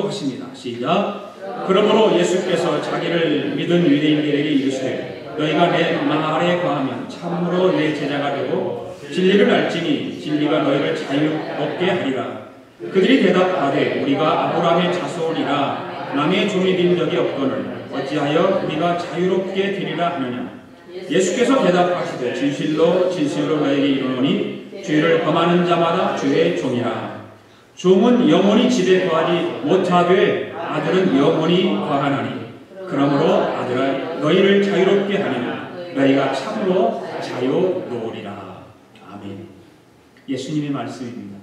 하십니다. 시작. 그러므로 예수께서 자기를 믿은 유대인들에게 이르시되 너희가 내 말에 거하면 참으로 내 제자가 되고 진리를 알지니 진리가 너희를 자유롭게 하리라. 그들이 대답하되 우리가 아브라함의 자손이라 남의 종이 된 적이 없거늘 어찌하여 우리가 자유롭게 되리라 하느냐. 예수께서 대답하시되 진실로 진실로 너희에게 이르노니 죄를 범하는 자마다 주의 종이라. 종은 영원히 집에 거하지 못하되 아들은 영원히 거하나니 그러므로 아들아 너희를 자유롭게 하리라. 너희가 참으로 자유로우리라. 아멘. 예수님의 말씀입니다.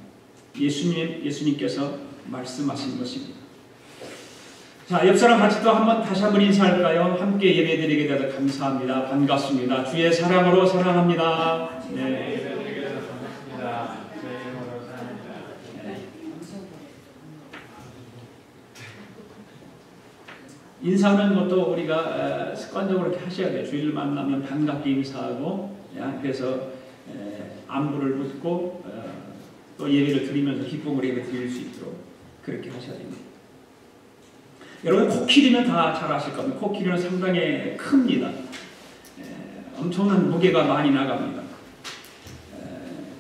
예수님께서 말씀하신 것입니다. 자, 옆 사람 같이 또 다시 한번 인사할까요? 함께 예배드리게 되어서 감사합니다. 반갑습니다. 주의 사랑으로 사랑합니다. 네. 인사하는 것도 우리가 습관적으로 이렇게 하셔야 돼요. 주일 만나면 반갑게 인사하고, 그래서 안부를 묻고 또 예배를 드리면서 기쁨을 예배 드릴 수 있도록 그렇게 하셔야 됩니다. 여러분 코끼리는 다 잘 아실 겁니다. 코끼리는 상당히 큽니다. 엄청난 무게가 많이 나갑니다.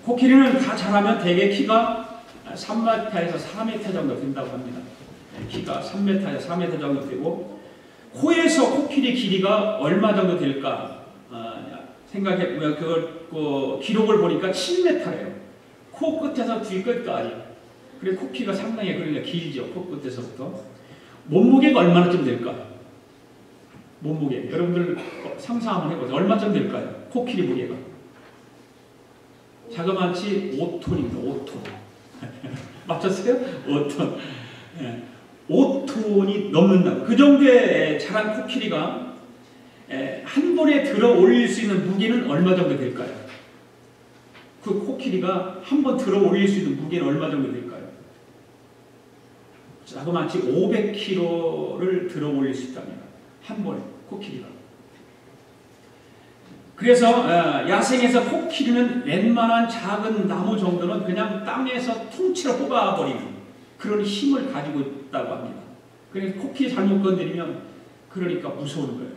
코끼리는 다 자라면 대개 키가 3m에서 4m 정도 된다고 합니다. 키가 3m에서 4m 정도 되고 코에서 코끼리 길이가 얼마 정도 될까 생각해보면 그 기록을 보니까 7m래요. 코 끝에서 귀 끝까지. 그래 코끼리가 상당히 그러니까 길죠. 코 끝에서부터. 몸무게가 얼마나쯤 될까? 몸무게. 여러분들 상상 한번 해보세요. 얼마쯤 될까요? 코끼리 무게가. 자그마치 5톤입니다. 5톤. 맞췄어요? 5톤. 5톤이 넘는다. 그 정도의 자란 코끼리가 한 번에 들어 올릴 수 있는 무게는 얼마 정도 될까요? 그 코끼리가 한 번 들어 올릴 수 있는 무게는 얼마 정도 될까요? 자그마치 500kg를 들어 올릴 수 있답니다. 한 번에 코끼리가. 그래서 야생에서 코끼리는 웬만한 작은 나무 정도는 그냥 땅에서 통째로 뽑아버리는 그런 힘을 가지고 있다고 합니다. 그래서 코끼리 잘못 건드리면 그러니까 무서운 거예요.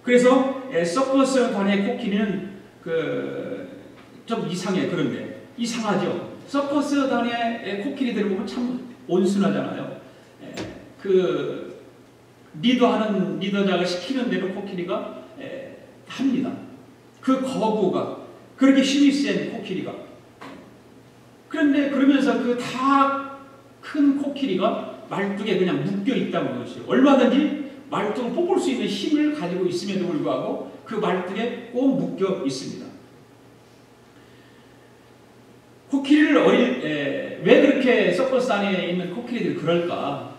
그래서 서커스단의 코끼리는 좀 이상해. 그런데 이상하죠. 서커스단의 코끼리들을 보면 참 온순하잖아요. 그 리더자가 시키는 대로 코끼리가 합니다. 그 거부가 그렇게 힘이 센 코끼리가. 그런데 그러면서 그 다 큰 코끼리가 말뚝에 그냥 묶여 있다는 것이죠. 얼마든지 말뚝을 뽑을 수 있는 힘을 가지고 있음에도 불구하고 그 말뚝에 꼭 묶여 있습니다. 코끼리를 왜 그렇게 서커스 안에 있는 코끼리들이 그럴까?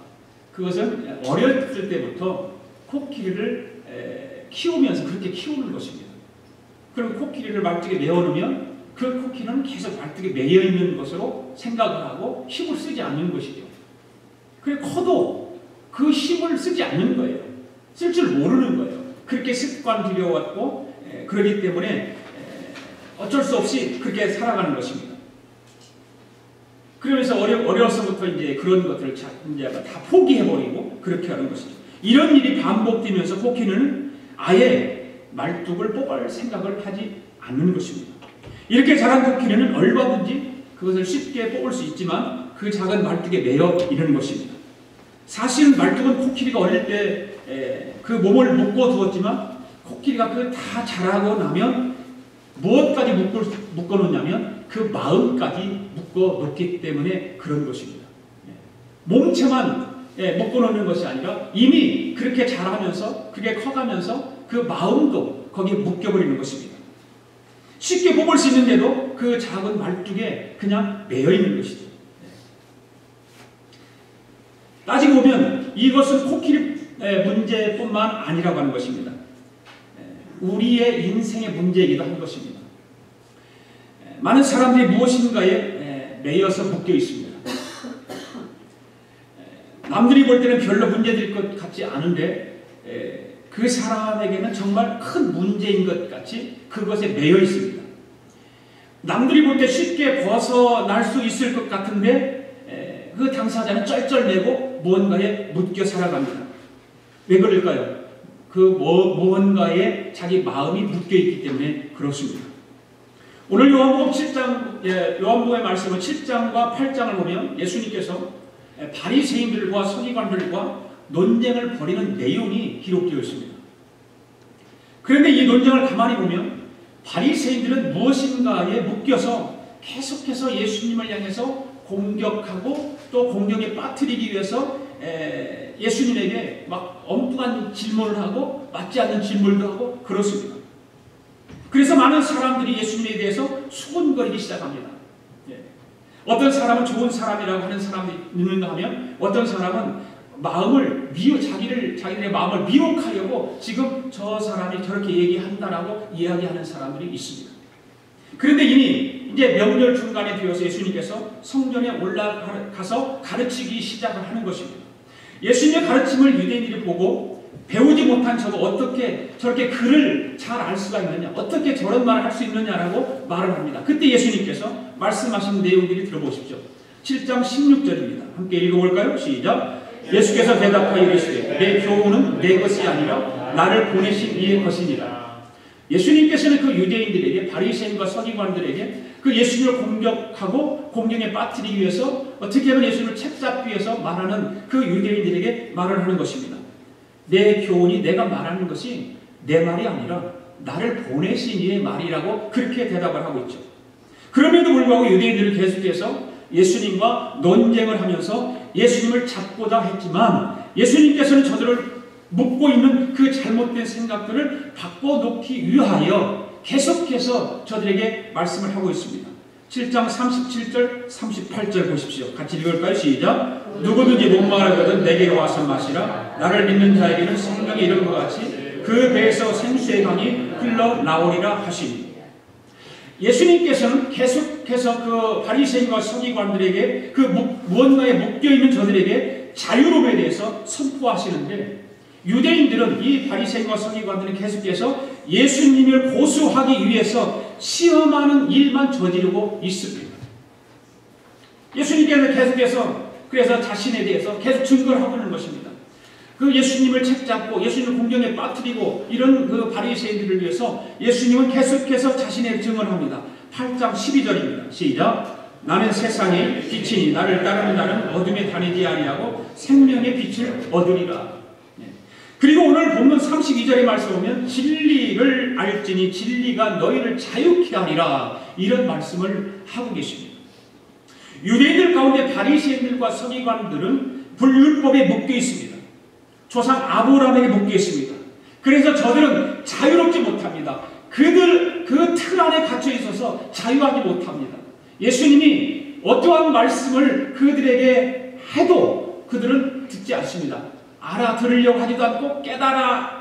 그것은 어렸을 때부터 코끼리를 키우면서 그렇게 키우는 것입니다. 그럼 코끼리를 말뚝에 메어놓으면 그 코끼리는 계속 말뚝에 매여 있는 것으로 생각을 하고 힘을 쓰지 않는 것이죠. 그래 커도 그 힘을 쓰지 않는 거예요. 쓸 줄 모르는 거예요. 그렇게 습관 들여왔고 그러기 때문에 어쩔 수 없이 그렇게 살아가는 것입니다. 그러면서 어려서부터 이제 그런 것들을 이제 다 포기해버리고 그렇게 하는 것이죠. 이런 일이 반복되면서 코끼리는 아예 말뚝을 뽑을 생각을 하지 않는 것입니다. 이렇게 자란 코끼리는 얼마든지 그것을 쉽게 뽑을 수 있지만 그 작은 말뚝에 매여 있는 것입니다. 사실은 말뚝은 코끼리가 어릴 때 그 몸을 묶어 두었지만 코끼리가 그 다 자라고 나면 무엇까지 묶어 놓냐면 그 마음까지 묶어 놓기 때문에 그런 것입니다. 몸체만 묶어 놓는 것이 아니라 이미 그렇게 자라면서 그게 커가면서 그 마음도 거기에 묶여버리는 것입니다. 쉽게 뽑을 수 있는데도 그 작은 말뚝에 그냥 매여 있는 것이죠. 따지고 보면 이것은 코끼리 문제뿐만 아니라고 하는 것입니다. 우리의 인생의 문제이기도 한 것입니다. 많은 사람들이 무엇인가에 매여서 묶여 있습니다. 남들이 볼 때는 별로 문제될 것 같지 않은데 그 사람에게는 정말 큰 문제인 것 같이 그것에 매여 있습니다. 남들이 볼 때 쉽게 벗어날 수 있을 것 같은데 그 당사자는 쩔쩔매고 무언가에 묶여 살아갑니다. 왜 그럴까요? 그 무언가에 자기 마음이 묶여있기 때문에 그렇습니다. 오늘 요한복음 7장, 요한복음의 말씀은 7장과 8장을 보면 예수님께서 바리새인들과 서기관들과 논쟁을 벌이는 내용이 기록되어 있습니다. 그런데 이 논쟁을 가만히 보면 바리새인들은 무엇인가에 묶여서 계속해서 예수님을 향해서 공격하고 또 공격에 빠뜨리기 위해서 예수님에게 막 엉뚱한 질문을 하고 맞지 않는 질문도 하고 그렇습니다. 그래서 많은 사람들이 예수님에 대해서 수군거리기 시작합니다. 어떤 사람은 좋은 사람이라고 하는 사람이 있는가 하면 어떤 사람은 마음을 자기들의 마음을 미혹하려고 지금 저 사람이 저렇게 얘기한다라고 이야기하는 사람들이 있습니다. 그런데 이미 이제 명절 중간에 되어서 예수님께서 성전에 올라가서 가르치기 시작을 하는 것입니다. 예수님의 가르침을 유대인들이 보고 배우지 못한 저가 어떻게 저렇게 글을 잘 알 수가 있느냐, 어떻게 저런 말을 할 수 있느냐라고 말을 합니다. 그때 예수님께서 말씀하신 내용들이 들어보십시오. 7장 16절입니다. 함께 읽어볼까요? 시작. 예수께서 대답하여 이르시되 내 교훈은 내 것이 아니라 나를 보내신 이의 것이니라. 예수님께서는 그 유대인들에게, 바리새인과 서기관들에게 그 예수님을 공격하고 공경에 빠뜨리기 위해서 어떻게 하면 예수님을 책잡기 위해서 말하는 그 유대인들에게 말을 하는 것입니다. 내 교훈이, 내가 말하는 것이 내 말이 아니라 나를 보내신 이의 말이라고 그렇게 대답을 하고 있죠. 그럼에도 불구하고 유대인들은 계속해서 예수님과 논쟁을 하면서 예수님을 잡고자 했지만 예수님께서는 저들을 묻고 있는 그 잘못된 생각들을 바꿔놓기 위하여 계속해서 저들에게 말씀을 하고 있습니다. 7장 37절 38절 보십시오. 같이 읽을까요? 시작. 누구든지 목마르거든 내게로 와서 마시라. 나를 믿는 자에게는 생명이 이름과 같이 그 배에서 생수의 강이 흘러나오리라 하시니. 예수님께서는 계속해서 그 바리새인과 서기관들에게 그 무언가에 묶여있는 저들에게 자유로움에 대해서 선포하시는데 유대인들은, 이 바리새인과 서기관들은 계속해서 예수님을 고수하기 위해서 시험하는 일만 저지르고 있습니다. 예수님께서 계속해서 그래서 자신에 대해서 계속 증거를 하고 있는 것입니다. 그 예수님을 책잡고 예수님을 공경에 빠뜨리고 이런 그 바리새인들을 위해서 예수님은 계속해서 자신의 증언을 합니다. 8장 12절입니다. 시작. 나는 세상의 빛이니 나를 따르는 자는 어둠에 다니지 아니하고 생명의 빛을 얻으리라. 그리고 오늘 본문 32절의 말씀 보면 진리를 알지니 진리가 너희를 자유케 하리라, 이런 말씀을 하고 계십니다. 유대인들 가운데 바리새인들과 서기관들은 불율법에 묶여 있습니다. 조상 아브라함에게 묶여 있습니다. 그래서 저들은 자유롭지 못합니다. 그 틀 안에 갇혀 있어서 자유하지 못합니다. 예수님이 어떠한 말씀을 그들에게 해도 그들은 듣지 않습니다. 알아들으려고 하지도 않고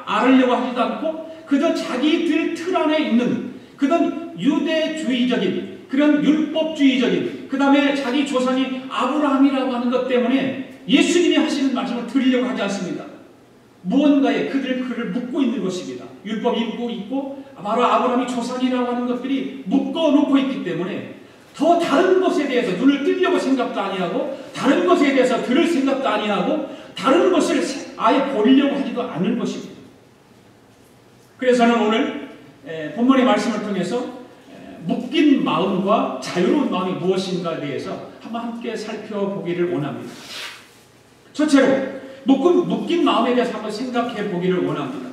알으려고 하지도 않고 그저 자기들 틀 안에 있는 그런 유대주의적인, 그런 율법주의적인, 그 다음에 자기 조상이 아브라함이라고 하는 것 때문에 예수님이 하시는 말씀을 들으려고 하지 않습니다. 무언가에 그를 묶고 있는 것입니다. 율법이 묶고 있고 바로 아브라함이 조상이라고 하는 것들이 묶어놓고 있기 때문에 더 다른 것에 대해서 눈을 뜨려고 생각도 아니하고 다른 것에 대해서 들을 생각도 아니하고 다른 것을 아예 보려고 하지도 않을 것입니다. 그래서 저는 오늘 본문의 말씀을 통해서 묶인 마음과 자유로운 마음이 무엇인가에 대해서 한번 함께 살펴보기를 원합니다. 첫째로 묶인 마음에 대해서 한번 생각해 보기를 원합니다.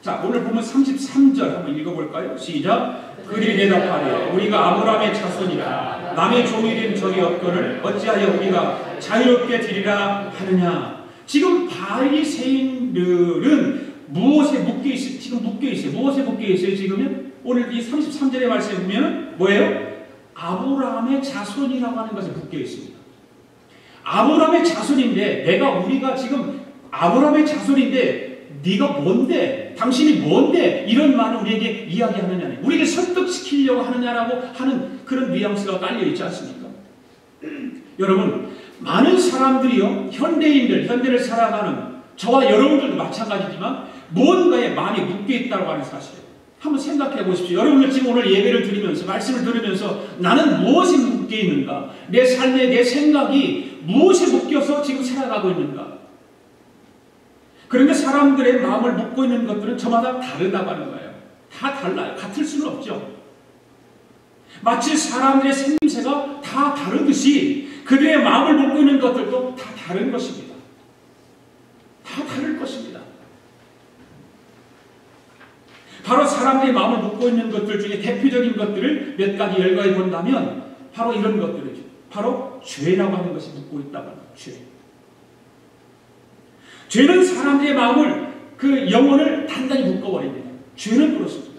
자, 오늘 보면 33절 한번 읽어볼까요? 시작. 그들이 대답하되 우리가 아브라함의 자손이라 남의 종이 된 적이 없거늘 어찌하여 우리가 자유롭게 되리라 하느냐. 지금 바리새인들은 무엇에 묶여 있어요? 지금 묶여 있어요. 무엇에 묶여 있어요? 지금은 오늘 이 33절의 말씀에 보면 뭐예요? 아브라함의 자손이라고 하는 것에 묶여 있습니다. 아브라함의 자손인데 우리가 지금 아브라함의 자손인데 네가 뭔데? 당신이 뭔데? 이런 말을 우리에게 이야기하느냐, 우리를 설득시키려고 하느냐라고 하는 그런 뉘앙스가 깔려 있지 않습니까? 여러분, 많은 사람들이요, 현대를 살아가는 저와 여러분들도 마찬가지지만 무언가에 많이 묶여 있다고 하는 사실이에요. 한번 생각해 보십시오. 여러분들 지금 오늘 예배를 드리면서 말씀을 들으면서 나는 무엇에 묶여 있는가? 내 삶에 내 생각이 무엇에 묶여서 지금 살아가고 있는가? 그런데 사람들의 마음을 묶고 있는 것들은 저마다 다르다고 하는 거예요. 다 달라요. 같을 수는 없죠. 마치 사람들의 생김새가 다 다르듯이 그들의 마음을 묶고 있는 것들도 다 다른 것입니다. 다 다를 것입니다. 바로 사람들의 마음을 묶고 있는 것들 중에 대표적인 것들을 몇 가지 열거해 본다면 바로 이런 것들이죠. 바로 죄라고 하는 것이 묶고 있다고 합니다. 죄. 죄는 사람들의 마음을, 그 영혼을 단단히 묶어버립니다. 죄는 그렇습니다.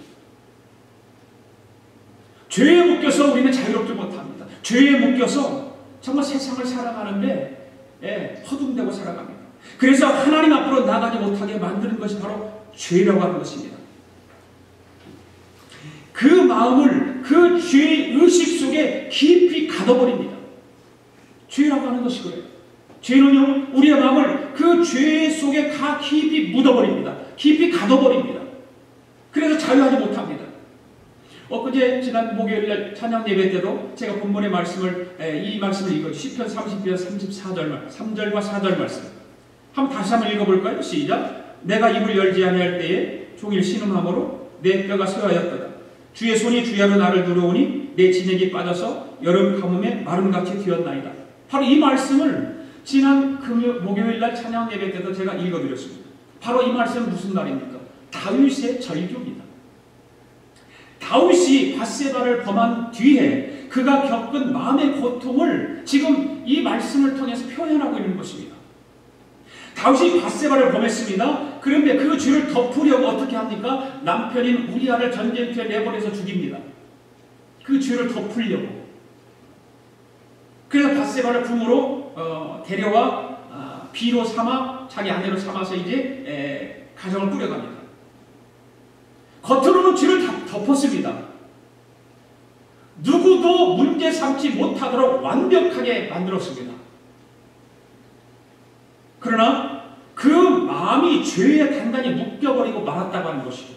죄에 묶여서 우리는 자유롭지 못합니다. 죄에 묶여서 정말 세상을 살아가는데 허둥대고 살아갑니다. 그래서 하나님 앞으로 나가지 못하게 만드는 것이 바로 죄라고 하는 것입니다. 그 마음을 그 죄의 의식 속에 깊이 가둬버립니다. 죄라고 하는 것이 그래요. 죄는요, 우리의 마음을 그 죄 속에 깊이 묻어버립니다. 깊이 가둬버립니다. 그래서 자유하지 못합니다. 엊그제 지난 목요일날 찬양 예배 때도 제가 본문의 말씀을, 이 말씀을 읽어요. 시편 30편 34절, 3절과 4절 말씀. 다시 한번 읽어볼까요? 시작. 내가 입을 열지 아니할 때에 종일 신음함으로 내 뼈가 쇠하였도다. 주의 손이 주야로 나를 들어오니 내 진액이 빠져서 여름 가뭄에 마름같이 되었나이다. 바로 이 말씀을 지난 목요일날 찬양 예배 때도 제가 읽어드렸습니다. 바로 이 말씀은 무슨 말입니까? 다윗의 절규입니다. 다윗이 밧세바를 범한 뒤에 그가 겪은 마음의 고통을 지금 이 말씀을 통해서 표현하고 있는 것입니다. 다윗이 밧세바를 범했습니다. 그런데 그 죄를 덮으려고 어떻게 합니까? 남편인 우리아를 전쟁터에 내보내서 죽입니다. 그 죄를 덮으려고. 그래서 밧세바를 궁으로 데려와 비로 삼아 자기 아내로 삼아서 이제 가정을 꾸려갑니다. 겉으로는 죄를 다 덮었습니다. 누구도 문제 삼지 못하도록 완벽하게 만들었습니다. 그러나 그 마음이 죄에 단단히 묶여버리고 말았다고 하는 것이죠.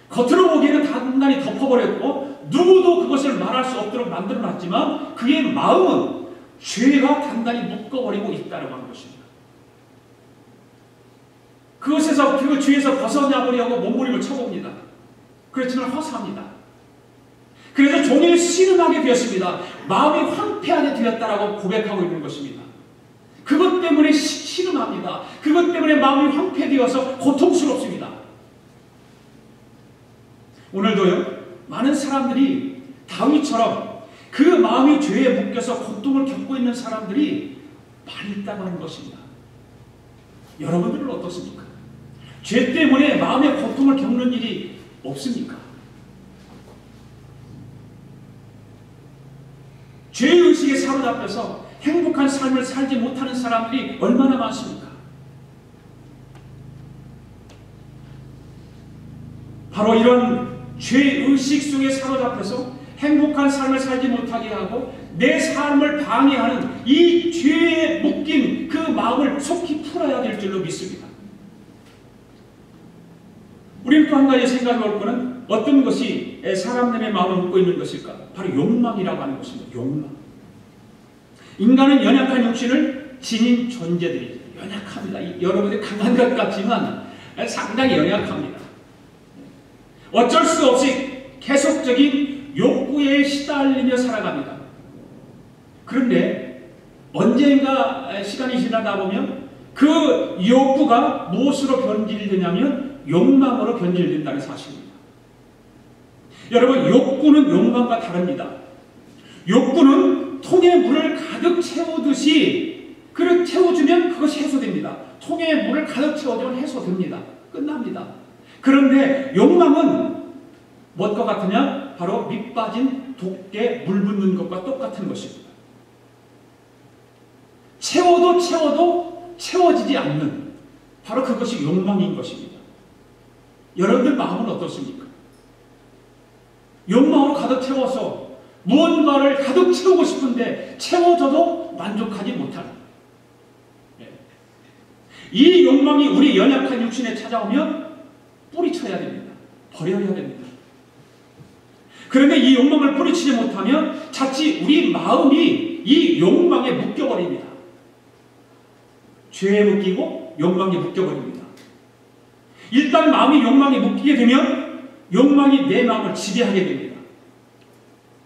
겉으로 보기에는 단단히 덮어버렸고 누구도 그것을 말할 수 없도록 만들어놨지만 그의 마음은 죄가 단단히 묶어버리고 있다고 하는 것입니다. 그것에서 그 죄에서 벗어나보려고 몸부림을 쳐봅니다. 그렇지만 허사합니다. 그래서 종일 신음하게 되었습니다. 마음이 황폐하게 되었다라고 고백하고 있는 것입니다. 그것 때문에 신음합니다. 그것 때문에 마음이 황폐되어서 고통스럽습니다. 오늘도요, 많은 사람들이 다윗처럼 그 마음이 죄에 묶여서 고통을 겪고 있는 사람들이 많이 있다고 하는 것입니다. 여러분들은 어떻습니까? 죄 때문에 마음의 고통을 겪는 일이 없습니까? 죄의식에 사로잡혀서 행복한 삶을 살지 못하는 사람들이 얼마나 많습니까? 바로 이런 죄의식 속에 사로잡혀서 행복한 삶을 살지 못하게 하고 내 삶을 방해하는 이 죄에 묶인 그 마음을 속히 풀어야 될 줄로 믿습니다. 우리는 또 한 가지 생각해 볼 것은 어떤 것이 사람들의 마음을 묶고 있는 것일까? 바로 욕망이라고 하는 것입니다. 욕망. 인간은 연약한 육신을 지닌 존재들이죠. 연약합니다. 여러분들이 강한 것 같지만 상당히 연약합니다. 어쩔 수 없이 계속적인 욕구에 시달리며 살아갑니다. 그런데 언젠가 시간이 지나다 보면 그 욕구가 무엇으로 변질되냐면 욕망으로 변질된다는 사실입니다. 여러분, 욕구는 욕망과 다릅니다. 욕구는 통에 물을 가득 채우듯이 그를 채워주면 그것이 해소됩니다. 통에 물을 가득 채워주면 해소됩니다. 끝납니다. 그런데 욕망은 무엇과 같으냐? 바로 밑 빠진 독에 물 붓는 것과 똑같은 것입니다. 채워도 채워지지 않는 바로 그것이 욕망인 것입니다. 여러분들 마음은 어떻습니까? 욕망으로 가득 채워서 무언가를 가득 채우고 싶은데 채워져도 만족하지 못하는, 이 욕망이 우리 연약한 육신에 찾아오면 뿌리쳐야 됩니다. 버려야 됩니다. 그런데 이 욕망을 뿌리치지 못하면 자칫 우리 마음이 이 욕망에 묶여버립니다. 죄에 묶이고 욕망에 묶여버립니다. 일단 마음이 욕망에 묶이게 되면 욕망이 내 마음을 지배하게 됩니다.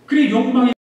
그래 욕망이